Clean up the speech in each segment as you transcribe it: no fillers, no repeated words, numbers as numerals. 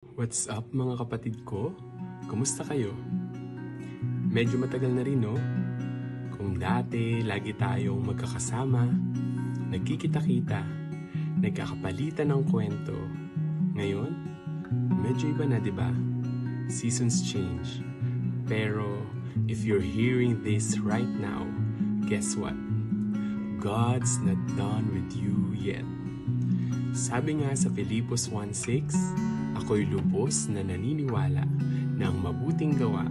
What's up mga kapatid ko? Kumusta kayo? Medyo matagal na rin, no? Kung dati, lagi tayong magkakasama, nagkikita-kita, nagkakapalitan ng kwento. Ngayon, medyo iba na, diba? Seasons change. Pero, if you're hearing this right now, guess what? God's not done with you yet. Sabi nga sa Filipos 1:6, ako'y lubos na naniniwala na ang mabuting gawa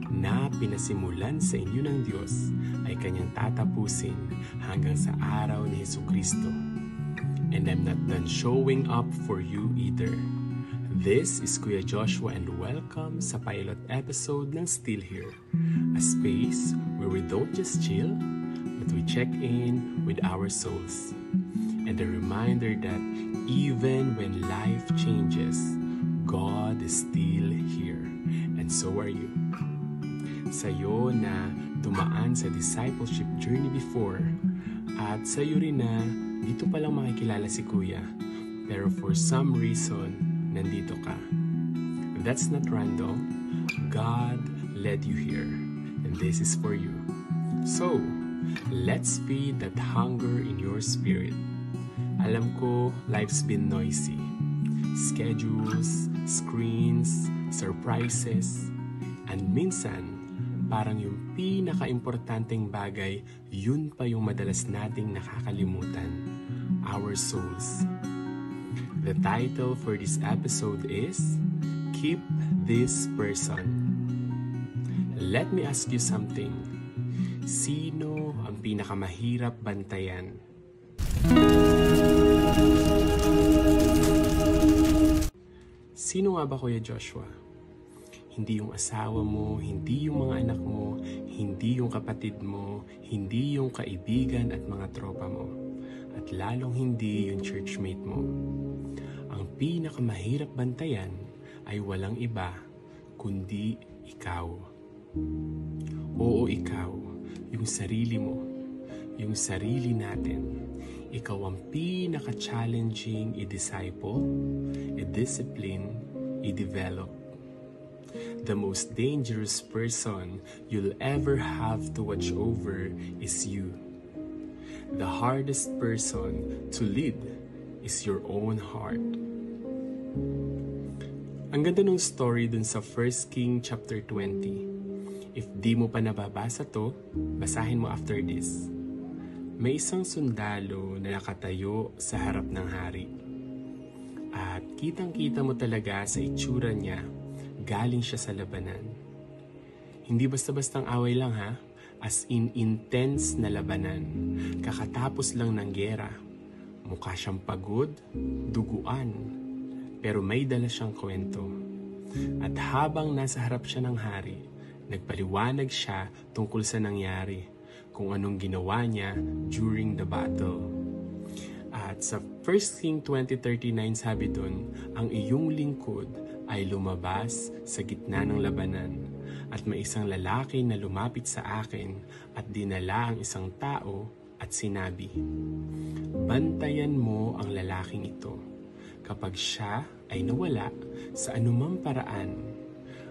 na pinasimulan sa inyo ng Diyos ay Kanyang tatapusin hanggang sa araw ni Jesucristo. And I'm not done showing up for you either. This is Kuya Joshua and welcome sa pilot episode ng Still Here, a space where we don't just chill, but we check in with our souls. And a reminder that even when life changes, God is still here. And so are you. Sa'yo na dumaan sa discipleship journey before, at sa'yo rin na dito palang makikilala si Kuya, pero for some reason, nandito ka. That's not random. God led you here, and this is for you. So, let's feed that hunger in your spirit. Alam ko, life's been noisy. Schedules, screens, surprises, and minsan, parang yung pinaka-importanteng bagay, yun pa yung madalas nating nakakalimutan, our souls. The title for this episode is, Keep This Person. Let me ask you something. Sino ang pinakamahirap bantayan? Sino nga ba Kuya Joshua? Hindi yung asawa mo, hindi yung mga anak mo, hindi yung kapatid mo, hindi yung kaibigan at mga tropa mo, at lalong hindi yung churchmate mo. Ang pinakamahirap bantayan ay walang iba, kundi ikaw. Oo, ikaw, yung sarili mo, yung sarili natin. Ikaw ang pinaka-challenging i-disciple, i-discipline, i-develop. The most dangerous person you'll ever have to watch over is you. The hardest person to lead is your own heart. Ang ganda ng story dun sa 1 King chapter 20. If di mo pa nababasa to, basahin mo after this. May isang sundalo na nakatayo sa harap ng hari. At kitang-kita mo talaga sa itsura niya, galing siya sa labanan. Hindi basta-bastang away lang ha, as in intense na labanan. Kakatapos lang ng giyera. Mukha siyang pagod, duguan, pero may dala siyang kwento. At habang nasa harap siya ng hari, nagpaliwanag siya tungkol sa nangyari, kung anong ginawa niya during the battle. At sa 1 King 20:39 sabi dun, ang iyong lingkod ay lumabas sa gitna ng labanan at may isang lalaki na lumapit sa akin at dinala ang isang tao at sinabi, bantayan mo ang lalaking ito. Kapag siya ay nawala sa anumang paraan,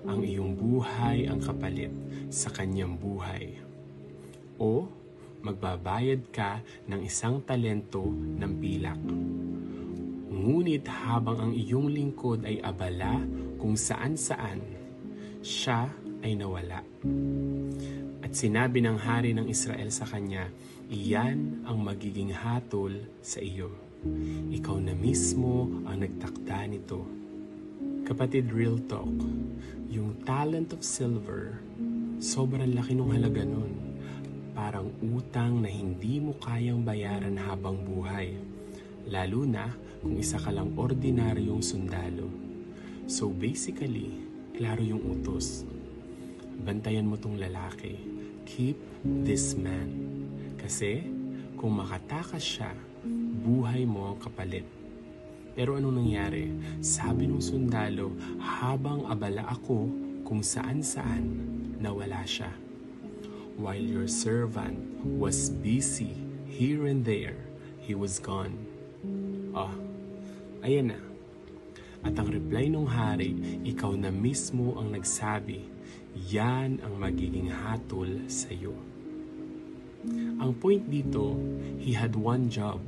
ang iyong buhay ang kapalit sa kanyang buhay. O magbabayad ka ng isang talento ng pilak. Ngunit habang ang iyong lingkod ay abala kung saan-saan, siya ay nawala. At sinabi ng hari ng Israel sa kanya, iyan ang magiging hatol sa iyo. Ikaw na mismo ang nagtakda nito. Kapatid, real talk, yung talent of silver, sobrang laki ng halaga nun. Parang utang na hindi mo kayang bayaran habang buhay. Lalo na kung isa ka lang ordinaryong sundalo. So basically, klaro yung utos. Bantayan mo tong lalaki. Keep this man. Kasi kung makatakas siya, buhay mo ang kapalit. Pero anong nangyari? Sabi ng sundalo, habang abala ako kung saan-saan, nawala siya. While your servant was busy here and there, he was gone. Ayan na. At ang reply ng hari, ikaw na mismo ang nagsabi, yan ang magiging hatol sa iyo. Ang point dito, he had one job,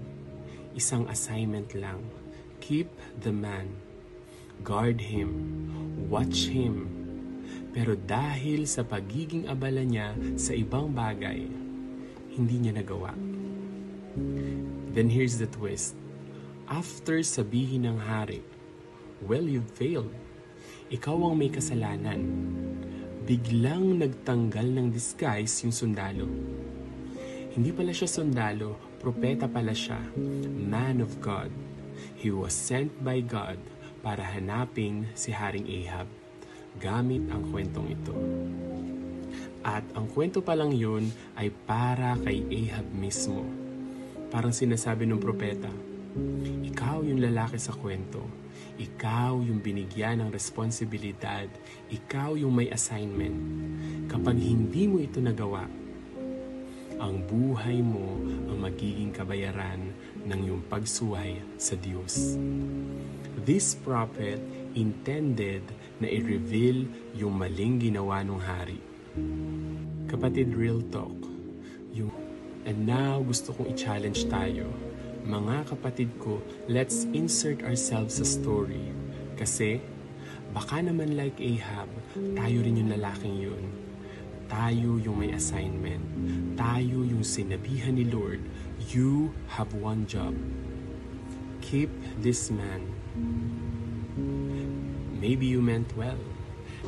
isang assignment lang. Keep the man. Guard him. Watch him. Pero dahil sa pagiging abala niya sa ibang bagay, hindi niya nagawa. Then here's the twist. After sabihin ng hari, well, you failed. Ikaw ang may kasalanan. Biglang nagtanggal ng disguise yung sundalo. Hindi pala siya sundalo, propeta pala siya, man of God. He was sent by God para hanapin si Haring Ahab gamit ang kwentong ito. At ang kwento pa lang yun ay para kay Ahab mismo. Parang sinasabi ng propeta, ikaw yung lalaki sa kwento. Ikaw yung binigyan ng responsibilidad. Ikaw yung may assignment. Kapag hindi mo ito nagawa, ang buhay mo ang magiging kabayaran ng iyong pagsuway sa Diyos. This prophet intended na i-reveal yung maling ginawa ng hari. Kapatid, real talk. And now, gusto kong i-challenge tayo. Mga kapatid ko, let's insert ourselves sa story. Kasi, baka naman like Ahab, tayo rin yung lalaking yun. Tayo yung may assignment. Tayo yung sinabihan ni Lord, you have one job. Keep this man. Maybe you meant well.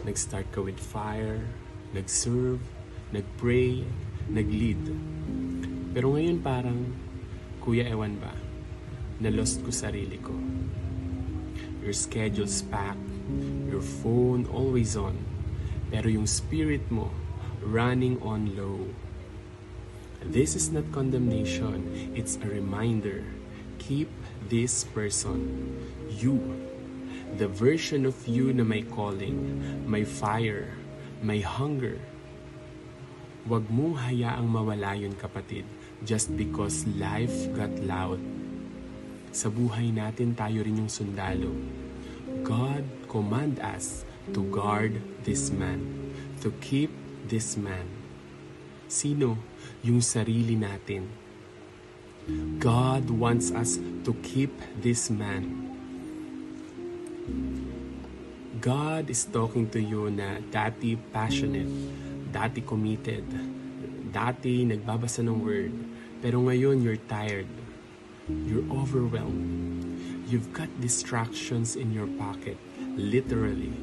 Nag-start ka with fire, nag-serve, nag-pray, nag-lead. Pero ngayon parang, Kuya, ewan ba, na-lost ko sarili ko. Your schedule's packed, your phone always on, pero yung spirit mo, running on low. This is not condemnation, it's a reminder. Keep this person, you, the version of you na may calling, may fire, may hunger. Huwag mong hayaang mawala yun, kapatid, just because life got loud. Sa buhay natin, tayo rin yung sundalo. God command us to guard this man, to keep this man. Sino? Yung sarili natin. God wants us to keep this man. God is talking to you na dati passionate, dati committed, dati nagbabasa ng word, pero ngayon you're tired, you're overwhelmed, you've got distractions in your pocket, literally.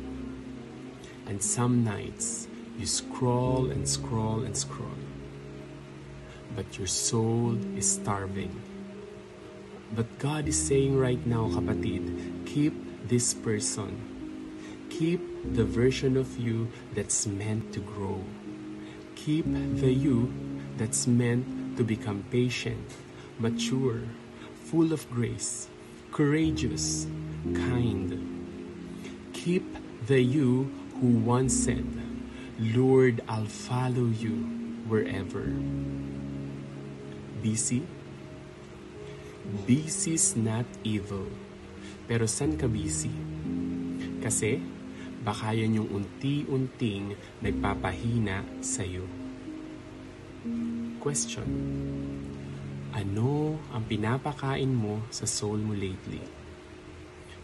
And some nights, you scroll and scroll and scroll, but your soul is starving. But God is saying right now, kapatid, keep this person. Keep the version of you that's meant to grow. Keep the you that's meant to become patient, mature, full of grace, courageous, kind. Keep the you who once said, Lord, I'll follow you wherever. Busy? Busy is not evil. Pero saan ka busy? Kasi baka yan yung unti-unting nagpapahina sa'yo. Question. Ano ang pinapakain mo sa soul mo lately?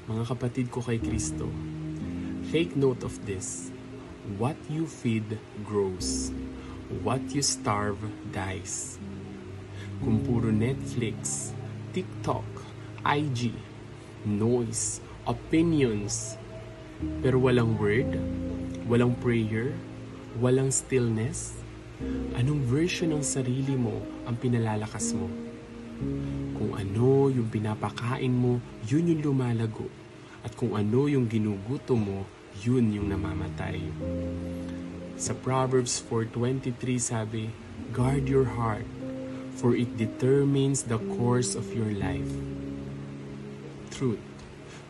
Mga kapatid ko kay Kristo, take note of this. What you feed grows. What you starve dies. Kung puro Netflix, TikTok, IG, noise, opinions, pero walang word, walang prayer, walang stillness, anong version ng sarili mo ang pinalalakas mo? Kung ano yung pinapakain mo, yun yung lumalago. At kung ano yung ginuguto mo, yun yung namamatay. Sa Proverbs 4:23 sabi, guard your heart, for it determines the course of your life. Truth.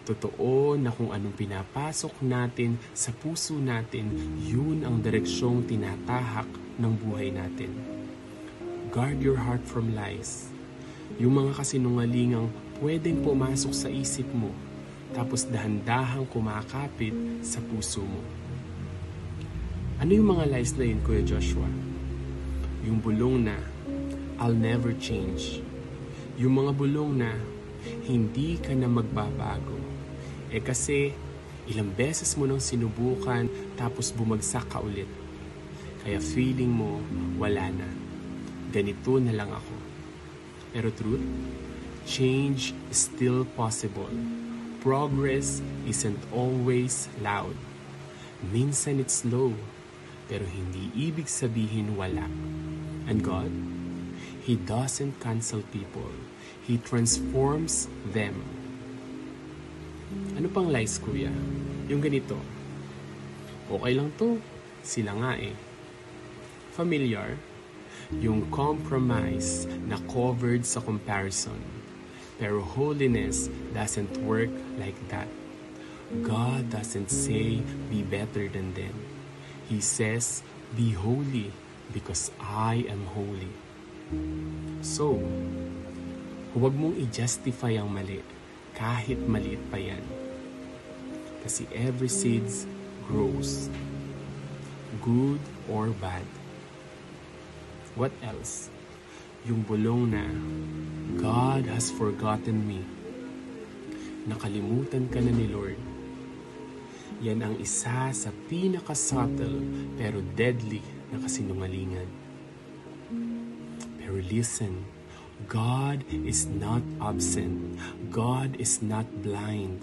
Totoo na kung anong pinapasok natin sa puso natin, yun ang direksyong tinatahak ng buhay natin. Guard your heart from lies. Yung mga kasinungalingang pwedeng pumasok sa isip mo, tapos dahan-dahang kumakapit sa puso mo. Ano yung mga lies na yun, Kuya Joshua? Yung bulong na, I'll never change. Yung mga bulong na, hindi ka na magbabago. Kasi, ilang beses mo nang sinubukan, tapos bumagsak ka ulit. Kaya feeling mo, wala na. Ganito na lang ako. Pero truth, change is still possible. Progress isn't always loud. Minsan it's slow, pero hindi ibig sabihin wala. And God, He doesn't cancel people. He transforms them. Ano pang lies, Kuya? Yung ganito. Okay lang to. Sila nga eh. Familiar? Yung compromise na covered sa comparison. Pero holiness doesn't work like that. God doesn't say, be better than them. He says, be holy because I am holy. So, huwag mong i-justify ang mali kahit maliit pa yan. Kasi every seed grows, good or bad. What else? Yung bulong na, God has forgotten me. Nakalimutan ka na ni Lord. Yan ang isa sa pinaka-subtle pero deadly na kasinungalingan. Pero listen, God is not absent. God is not blind.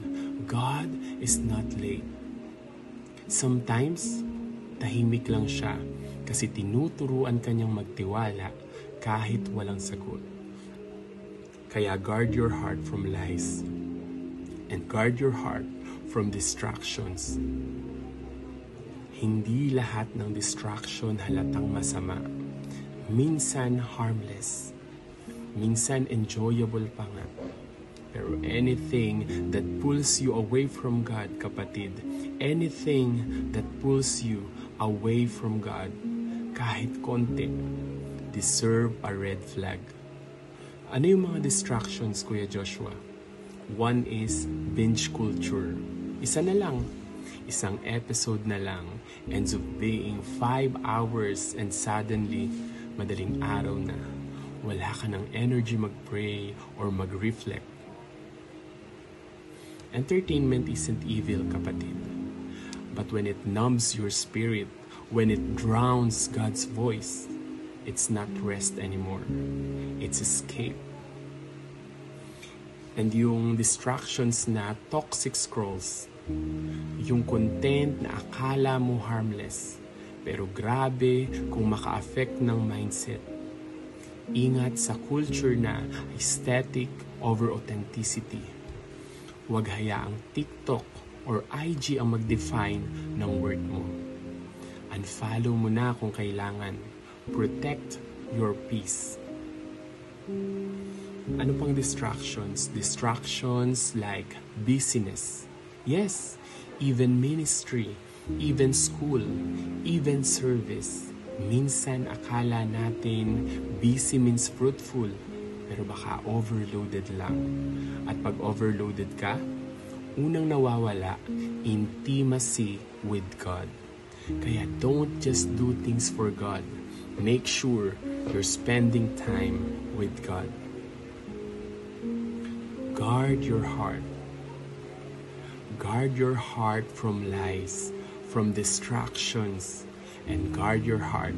God is not late. Sometimes, tahimik lang siya kasi tinuturuan kanyang magtiwala kahit walang sagot. Kaya guard your heart from lies and guard your heart from distractions. Hindi lahat ng distraction halatang masama. Minsan harmless. Minsan enjoyable pa nga. Pero anything that pulls you away from God, kapatid, anything that pulls you away from God, kahit konti, deserve a red flag. Ano yung mga distractions, Kuya Joshua? One is binge culture. Isa na lang. Isang episode na lang ends up being 5 hours and suddenly, madaling araw na, wala ka ng energy mag-pray or mag-reflect. Entertainment isn't evil, kapatid. But when it numbs your spirit, when it drowns God's voice, it's not rest anymore. It's escape. And yung distractions na toxic scrolls, yung content na akala mo harmless, pero grabe kung maka-affect ng mindset. Ingat sa culture na aesthetic over authenticity. Huwag hayaang TikTok or IG ang mag-define ng worth mo. Unfollow mo na kung kailangan. Protect your peace. Ano pang distractions? Distractions like busyness. Yes, even ministry, even school, even service. Minsan akala natin busy means fruitful, pero baka overloaded lang. At pag overloaded ka, unang nawawala, intimacy with God. Kaya don't just do things for God. Make sure you're spending time with God. Guard your heart. Guard your heart from lies, from distractions, and guard your heart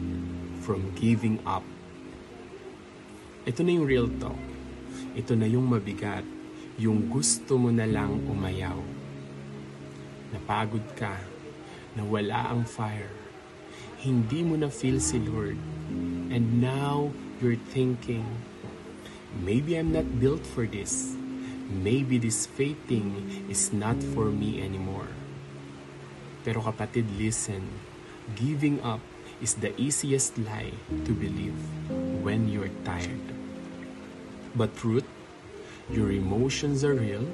from giving up. Ito na yung real talk. Ito na yung mabigat, yung gusto mo na lang umayaw. Napagod ka, nawala ang fire. Hindi mo na feel si Lord. And now you're thinking, maybe I'm not built for this. Maybe this faith thing is not for me anymore. Pero kapatid, listen. Giving up is the easiest lie to believe when you're tired. But truth, your emotions are real,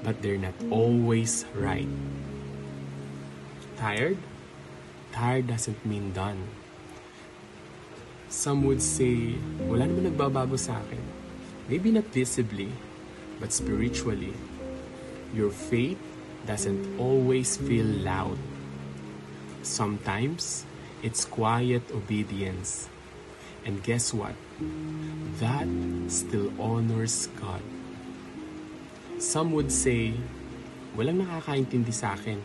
but they're not always right. Tired? Tired doesn't mean done. Some would say, wala naman nagbabago sa akin. Maybe not visibly, but spiritually. Your faith doesn't always feel loud. Sometimes, it's quiet obedience. And guess what? That still honors God. Some would say, walang nakakaintindi sa akin.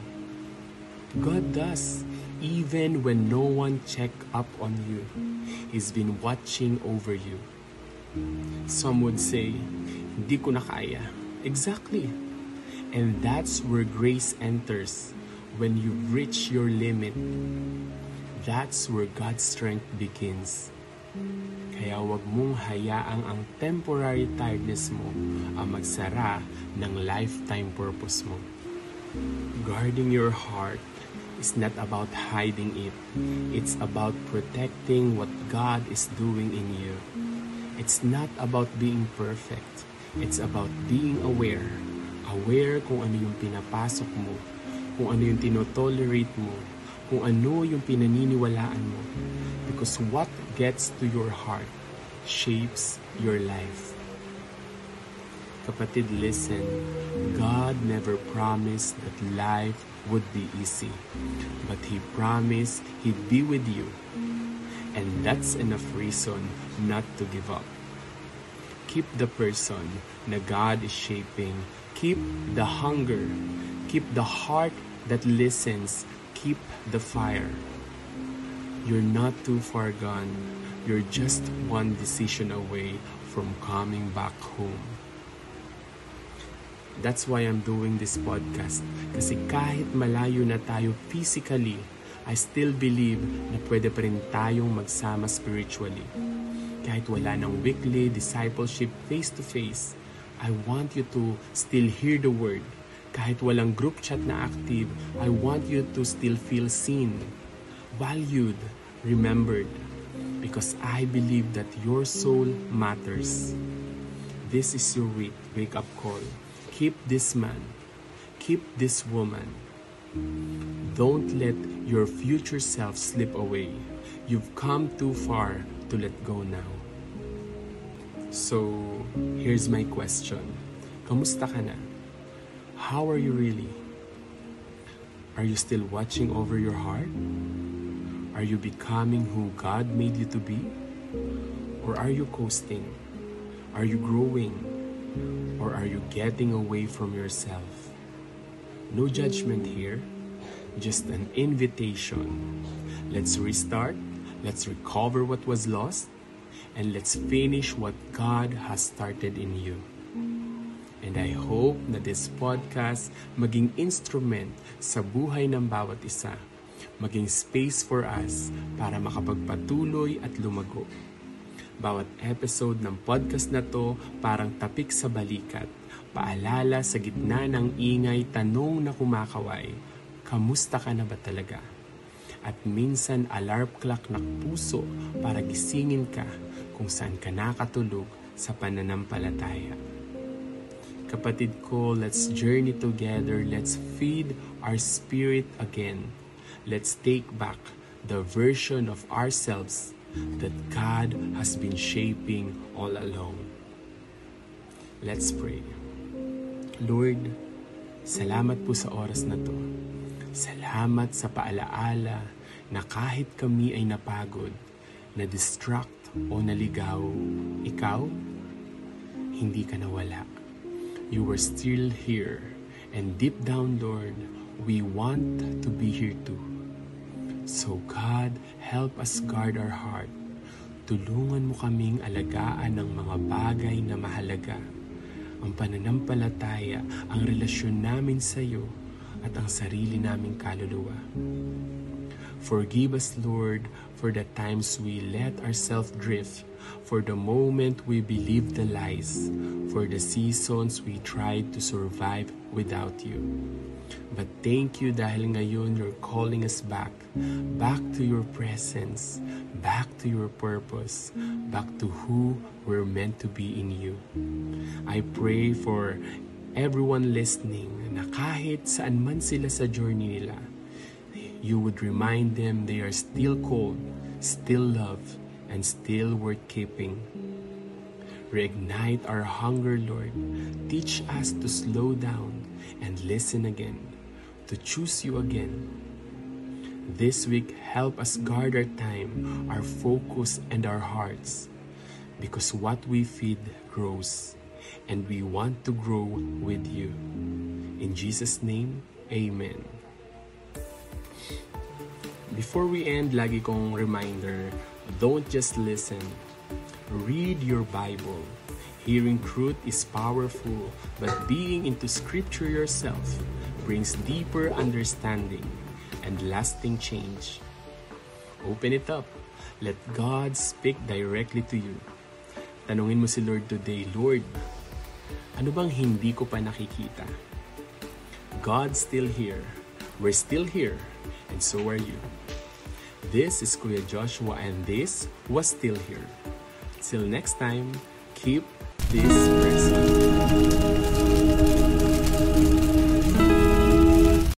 God does, even when no one check up on you. He's been watching over you. Some would say, hindi ko na kaya. Exactly. And that's where grace enters. When you reach your limit, that's where God's strength begins. Kaya wag mong hayaang ang temporary tiredness mo ang magsara ng lifetime purpose mo. Guarding your heart is not about hiding it. It's about protecting what God is doing in you. It's not about being perfect. It's about being aware. Aware kung ano yung pinapasok mo, kung ano yung tinotolerate mo, kung ano yung pinaniniwalaan mo. Because what gets to your heart shapes your life. Kapatid, listen. God never promised that life would be easy. But He promised He'd be with you. And that's enough reason not to give up. Keep the person na God is shaping. Keep the hunger. Keep the heart that listens. Keep the fire. You're not too far gone. You're just one decision away from coming back home. That's why I'm doing this podcast. Kasi kahit malayo na tayo physically, I still believe na pwede pa rin tayong magsama spiritually. Kahit wala ng weekly discipleship face-to-face, I want you to still hear the word. Kahit walang group chat na active, I want you to still feel seen, valued, remembered. Because I believe that your soul matters. This is your wake-up call. Keep this man. Keep this woman. Don't let your future self slip away. You've come too far to let go now. So, here's my question. Kamusta ka na? How are you really? Are you still watching over your heart? Are you becoming who God made you to be? Or are you coasting? Are you growing? Or are you getting away from yourself? No judgment here, just an invitation. Let's restart, let's recover what was lost, and let's finish what God has started in you. And I hope na this podcast maging instrument sa buhay ng bawat isa, maging space for us para makapagpatuloy at lumago. Bawat episode ng podcast na to parang tapik sa balikat, paalala sa gitna ng ingay, tanong na kumakaway, kamusta ka na ba talaga? At minsan alarm clock ng puso para gisingin ka kung saan ka nakatulog sa pananampalataya. Kapatid ko, let's journey together. Let's feed our spirit again. Let's take back the version of ourselves that God has been shaping all along. Let's pray. Lord, salamat po sa oras na to. Salamat sa paalaala na kahit kami ay napagod, na-distract o naligaw, ikaw, hindi ka nawala. You were still here, and deep down, Lord, we want to be here too. So God, help us guard our heart. Tulungan mo kaming alagaan ng mga bagay na mahalaga. Ang pananampalataya, ang relasyon namin sa iyo, at ang sarili naming kaluluwa. Forgive us, Lord, for the times we let ourselves drift, for the moment we believed the lies, for the seasons we tried to survive without you. But thank you dahil ngayon you're calling us back to your presence, back to your purpose, back to who we're meant to be in you. I pray for everyone listening na kahit saan man sila sa journey nila, you would remind them they are still called, still loved, and still worth keeping. Reignite our hunger, Lord. Teach us to slow down and listen again, to choose you again. This week, help us guard our time, our focus, and our hearts, because what we feed grows, and we want to grow with you. In Jesus' name, Amen. Before we end, lagi kong reminder, don't just listen. Read your Bible. Hearing truth is powerful, but being into Scripture yourself brings deeper understanding and lasting change. Open it up. Let God speak directly to you. Tanungin mo si Lord today, Lord, ano bang hindi ko pa nakikita? God's still here. We're still here. And so are you. This is Kuya Joshua, and this was Still Here. Till next time, keep this person.